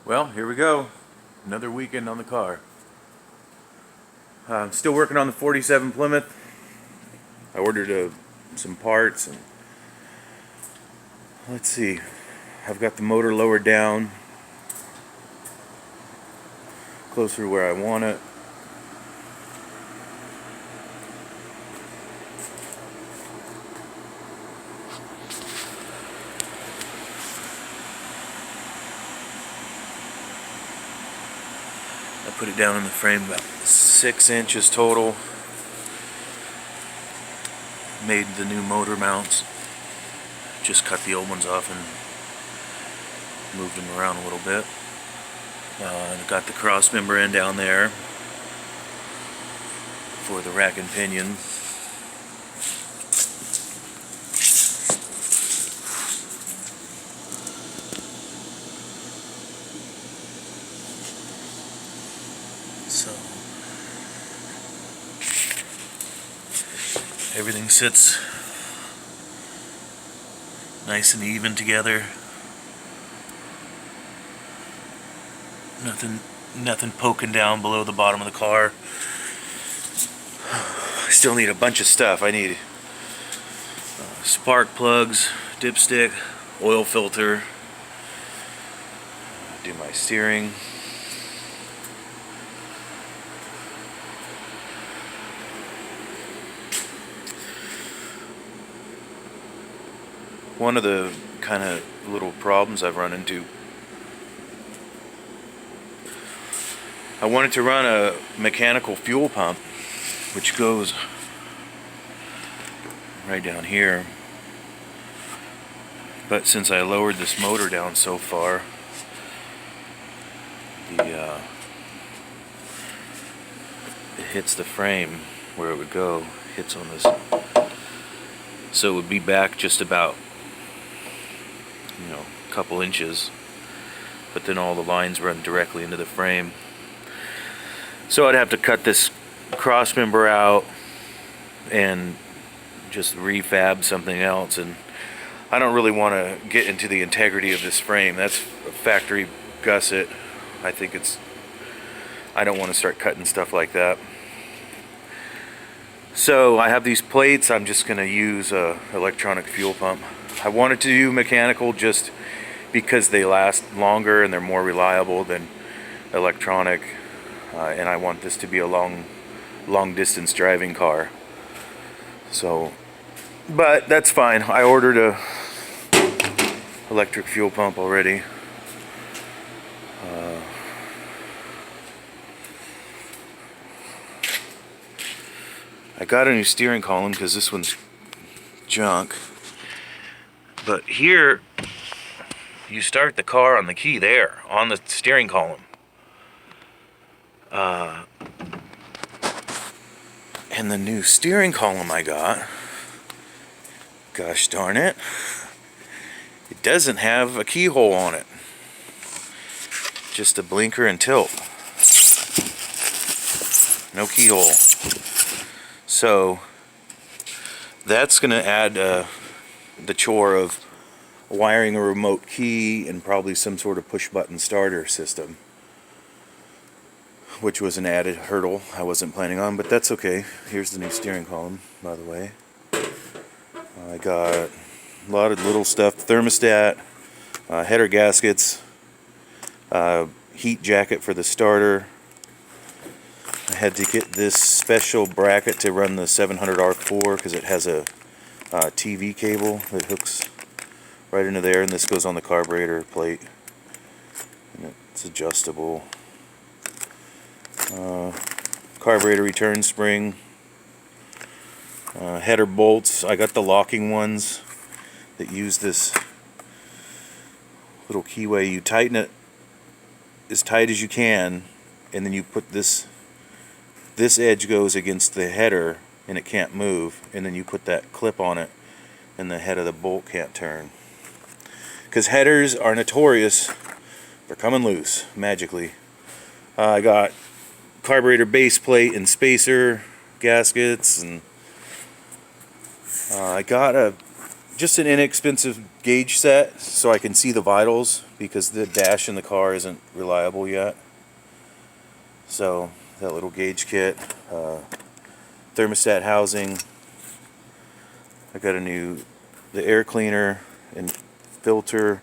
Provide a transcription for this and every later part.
Well, here we go. Another weekend on the car. I'm still working on the 47 Plymouth. I ordered some parts and let's see. I've got the motor lowered down closer to where I want it. I put it down in the frame about 6 inches total. Made the new motor mounts. Just cut the old ones off and moved them around a little bit. Got the cross member end down there for the rack and pinion. So everything sits nice and even together. Nothing poking down below the bottom of the car. I still need a bunch of stuff. I need spark plugs, dipstick, oil filter, do my steering. One of the kind of little problems I've run into, I wanted to run a mechanical fuel pump which goes right down here, but since I lowered this motor down so far, it hits the frame where it would go, hits on this, so it would be back just about a couple inches, but then all the lines run directly into the frame. So I'd have to cut this cross member out and just refab something else, and I don't really want to get into the integrity of this frame. That's a factory gusset. I don't want to start cutting stuff like that. So I have these plates. I'm just going to use a electronic fuel pump. I wanted to do mechanical just because they last longer and they're more reliable than electronic, and I want this to be a long distance driving car. So, but that's fine. I ordered a electric fuel pump already. I got a new steering column because this one's junk. But here, you start the car on the key there, on the steering column. And the new steering column I got, gosh darn it, it doesn't have a keyhole on it. Just a blinker and tilt. No keyhole. So, that's going to add the chore of wiring a remote key and probably some sort of push button starter system, which was an added hurdle I wasn't planning on, but that's okay. Here's the new steering column, by the way. I got a lot of little stuff: thermostat, header gaskets, heat jacket for the starter. I had to get this special bracket to run the 700R4 because it has a TV cable that hooks right into there, and this goes on the carburetor plate, and it's adjustable. Carburetor return spring, header bolts. I got the locking ones that use this little keyway. You tighten it as tight as you can, and then you put this edge goes against the header and it can't move, and then you put that clip on it and the head of the bolt can't turn, because headers are notorious for coming loose magically. I got carburetor base plate and spacer gaskets, and I got a just an inexpensive gauge set so I can see the vitals, because the dash in the car isn't reliable yet. So that little gauge kit, thermostat housing. I got the air cleaner and filter.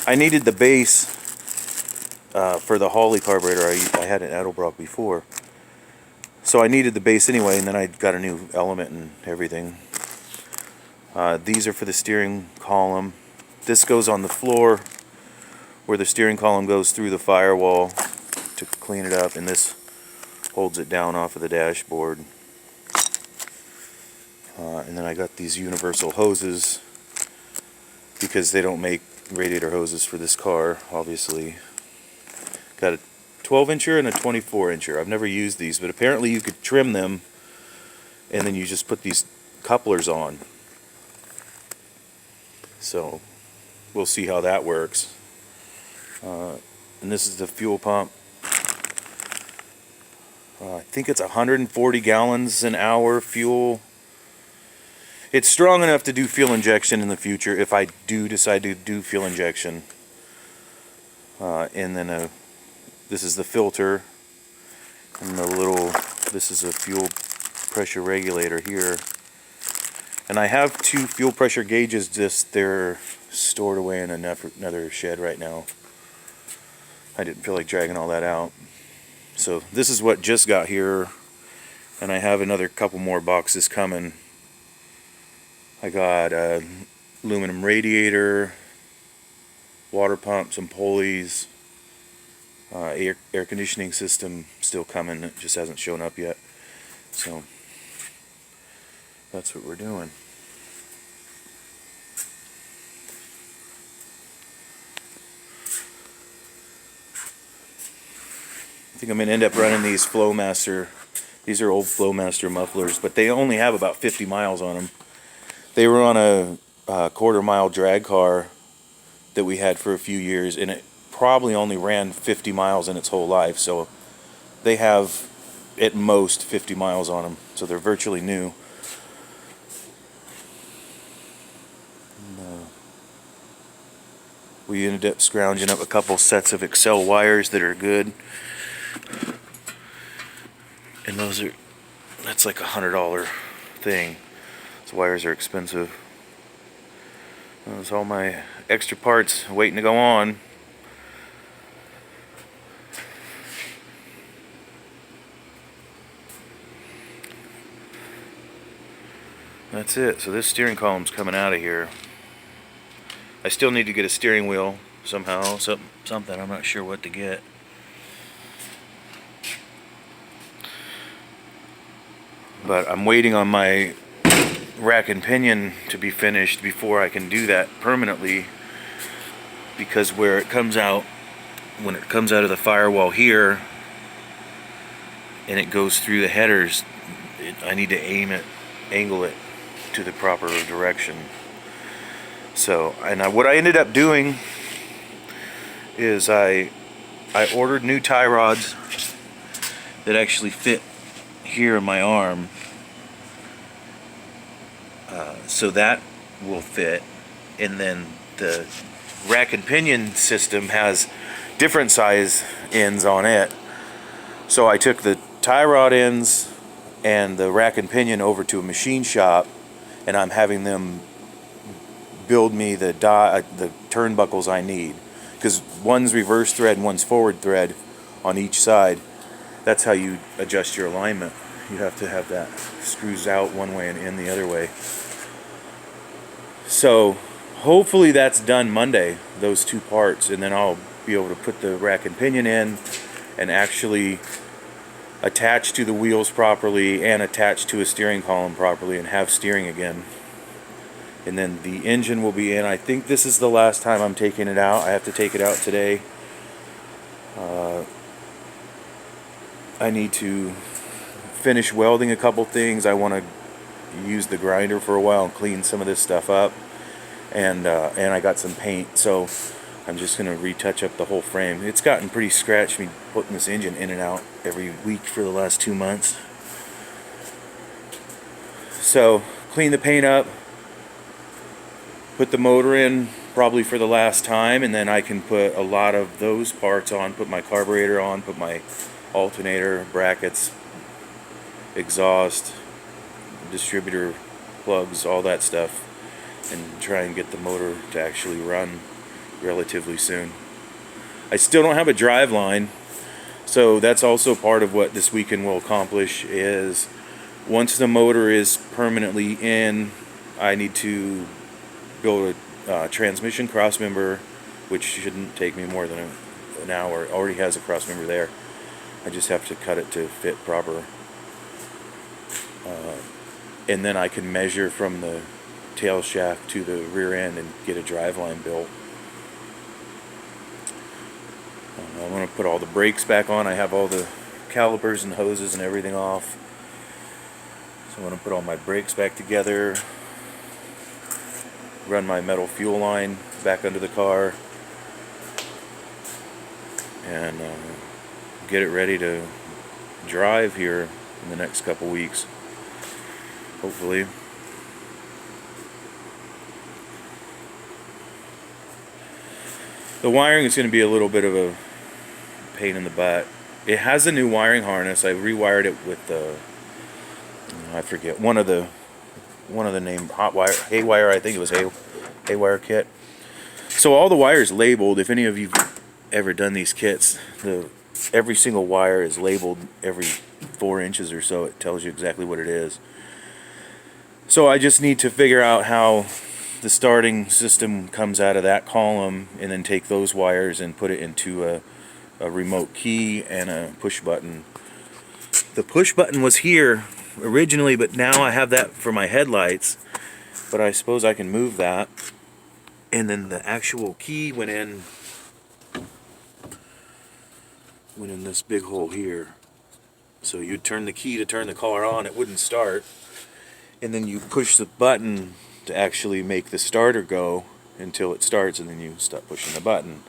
I needed the base for the Hawley carburetor. I had an Edelbrock before, so I needed the base anyway, and then I got a new element and everything. These are for the steering column. This goes on the floor where the steering column goes through the firewall to clean it up, and this holds it down off of the dashboard. And then I got these universal hoses, because they don't make radiator hoses for this car, obviously. Got a 12-incher and a 24-incher. I've never used these, but apparently you could trim them, and then you just put these couplers on. So we'll see how that works. And this is the fuel pump. I think it's 140 gallons an hour fuel. It's strong enough to do fuel injection in the future if I do decide to do fuel injection. And then this is the filter, and this is a fuel pressure regulator here. And I have 2 fuel pressure gauges, they're stored away in another shed right now. I didn't feel like dragging all that out. So this is what just got here, and I have another couple more boxes coming. I got a aluminum radiator, water pump, some pulleys, air conditioning system still coming. It just hasn't shown up yet. So that's what we're doing. I think I'm going to end up running these Flowmaster. These are old Flowmaster mufflers, but they only have about 50 miles on them. They were on a quarter-mile drag car that we had for a few years, and it probably only ran 50 miles in its whole life. So they have at most 50 miles on them, so they're virtually new. And, we ended up scrounging up a couple sets of Excel wires that are good, and that's like $100 thing. Those wires are expensive. There's all my extra parts waiting to go on. That's it. So this steering column's coming out of here. I still need to get a steering wheel somehow, something. I'm not sure what to get. But I'm waiting on my rack and pinion to be finished before I can do that permanently, because when it comes out of the firewall here and it goes through the headers, I need to angle it to the proper direction. So, and what I ended up doing is I ordered new tie rods that actually fit here in my arm, so that will fit. And then the rack and pinion system has different size ends on it, so I took the tie rod ends and the rack and pinion over to a machine shop, and I'm having them build me the turnbuckles I need, because one's reverse thread and one's forward thread on each side. That's how you adjust your alignment. You have to have that screws out one way and in the other way. So hopefully that's done Monday, those 2 parts, and then I'll be able to put the rack and pinion in and actually attach to the wheels properly and attach to a steering column properly and have steering again. And then the engine will be in. I think this is the last time I'm taking it out. I have to take it out today. I need to finish welding a couple things. I want to use the grinder for a while and clean some of this stuff up. And I got some paint, so I'm just going to retouch up the whole frame. It's gotten pretty scratched, me putting this engine in and out every week for the last 2 months. So clean the paint up, put the motor in probably for the last time, and then I can put a lot of those parts on, put my carburetor on, put my alternator, brackets, exhaust, distributor plugs, all that stuff, and try and get the motor to actually run relatively soon. I still don't have a drive line, so that's also part of what this weekend will accomplish. Is once the motor is permanently in, I need to build a transmission crossmember, which shouldn't take me more than an hour. It already has a crossmember there. I just have to cut it to fit proper. And then I can measure from the tail shaft to the rear end and get a drive line built. I'm going to put all the brakes back on. I have all the calipers and hoses and everything off. So I'm going to put all my brakes back together, run my metal fuel line back under the car, and get it ready to drive here in the next couple weeks, hopefully. The wiring is going to be a little bit of a pain in the butt. It has a new wiring harness. I rewired it with the, I forget, one of the name, hot wire, haywire, I think it was haywire kit. So all the wires labeled. If any of you've ever done these kits, every single wire is labeled every 4 inches or so. It tells you exactly what it is. So I just need to figure out how the starting system comes out of that column, and then take those wires and put it into a remote key and a push button. The push button was here originally, but now I have that for my headlights, but I suppose I can move that. And then the actual key went in this big hole here. So you'd turn the key to turn the car on, it wouldn't start, and then you push the button to actually make the starter go until it starts, and then you stop pushing the button.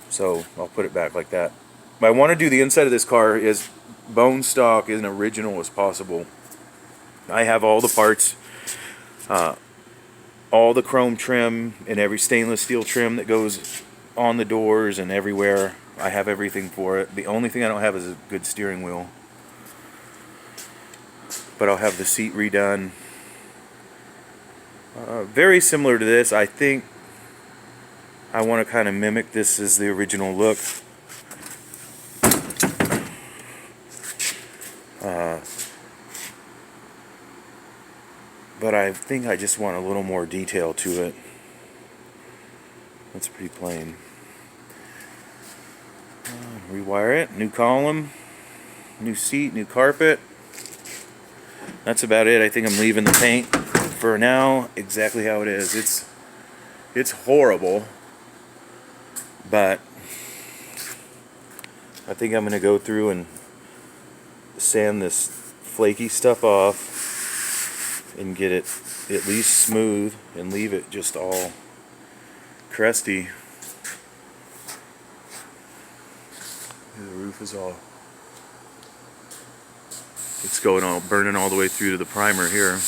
So I'll put it back like that. But I want to do the inside of this car as bone stock and original as possible. I have all the parts, all the chrome trim and every stainless steel trim that goes on the doors and everywhere. I have everything for it. The only thing I don't have is a good steering wheel. But I'll have the seat redone. Very similar to this. I think I want to kind of mimic this as the original look. But I think I just want a little more detail to it. That's pretty plain. Rewire it. New column, new seat, new carpet. That's about it. I think I'm leaving the paint for now exactly how it is. It's horrible, but I think I'm gonna go through and sand this flaky stuff off and get it at least smooth and leave it just all crusty. The roof is all, it's going all, burning all the way through to the primer here.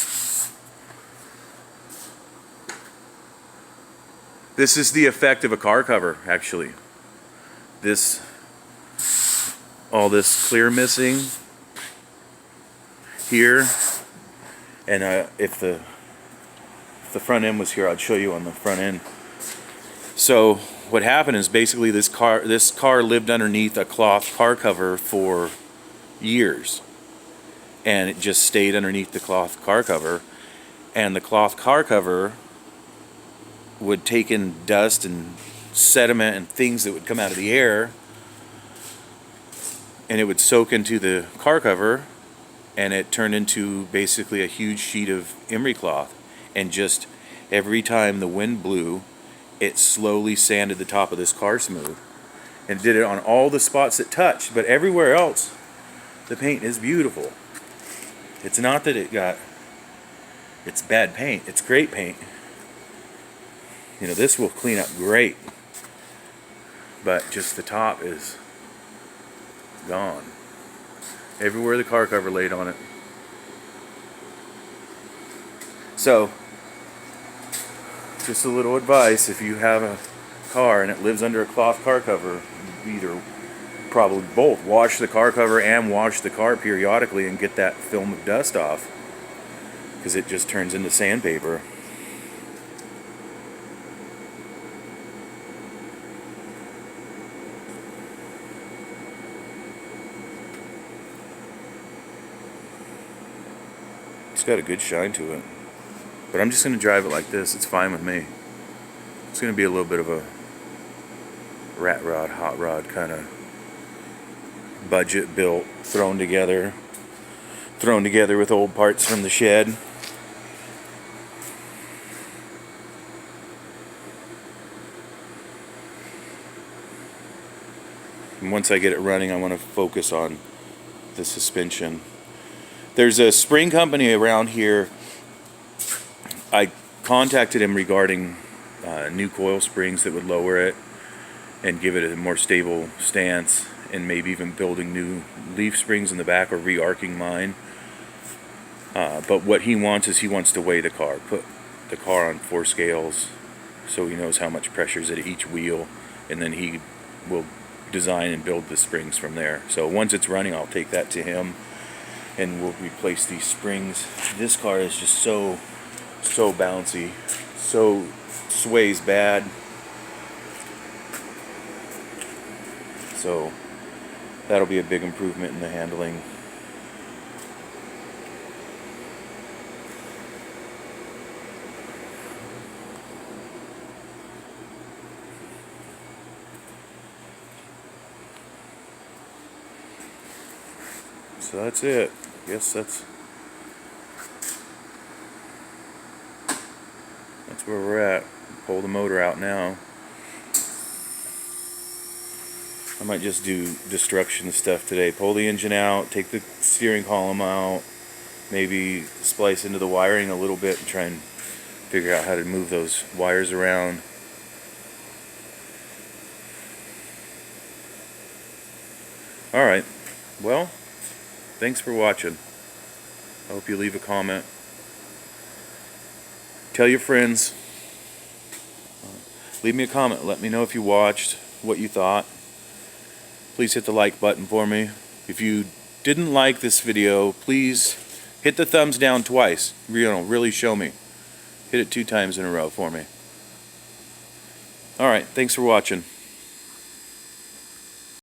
This is the effect of a car cover, actually. All this clear missing here, and if the front end was here, I'd show you on the front end. So what happened is basically this car lived underneath a cloth car cover for years, and it just stayed underneath the cloth car cover, and the cloth car cover would take in dust and sediment and things that would come out of the air, and it would soak into the car cover, and it turned into basically a huge sheet of emery cloth. And just every time the wind blew, it slowly sanded the top of this car smooth, and did it on all the spots it touched. But everywhere else, the paint is beautiful. It's not that it's bad paint, it's great paint. You know, this will clean up great, but just the top is gone. Everywhere the car cover laid on it. So just a little advice: if you have a car and it lives under a cloth car cover, either, probably both, wash the car cover and wash the car periodically and get that film of dust off, because it just turns into sandpaper. It's got a good shine to it. But I'm just going to drive it like this. It's fine with me. It's going to be a little bit of a rat rod, hot rod kind of budget built, thrown together with old parts from the shed. And once I get it running, I want to focus on the suspension. There's a spring company around here. I contacted him regarding new coil springs that would lower it and give it a more stable stance, and maybe even building new leaf springs in the back or re-arcing mine. But what he wants is, he wants to weigh the car, put the car on 4 scales so he knows how much pressure is at each wheel, and then he will design and build the springs from there. So once it's running, I'll take that to him and we'll replace these springs. This car is just so bouncy, so sways bad. So that'll be a big improvement in the handling. So that's it. I guess that's where we're at. Pull the motor out now. I might just do destruction stuff today. Pull the engine out, take the steering column out, maybe splice into the wiring a little bit and try and figure out how to move those wires around. Alright, well, thanks for watching. I hope you leave a comment. Tell your friends. Leave me a comment. Let me know if you watched, what you thought. Please hit the like button for me. If you didn't like this video, please hit the thumbs down twice. Really show me. Hit it 2 times in a row for me. Alright, thanks for watching.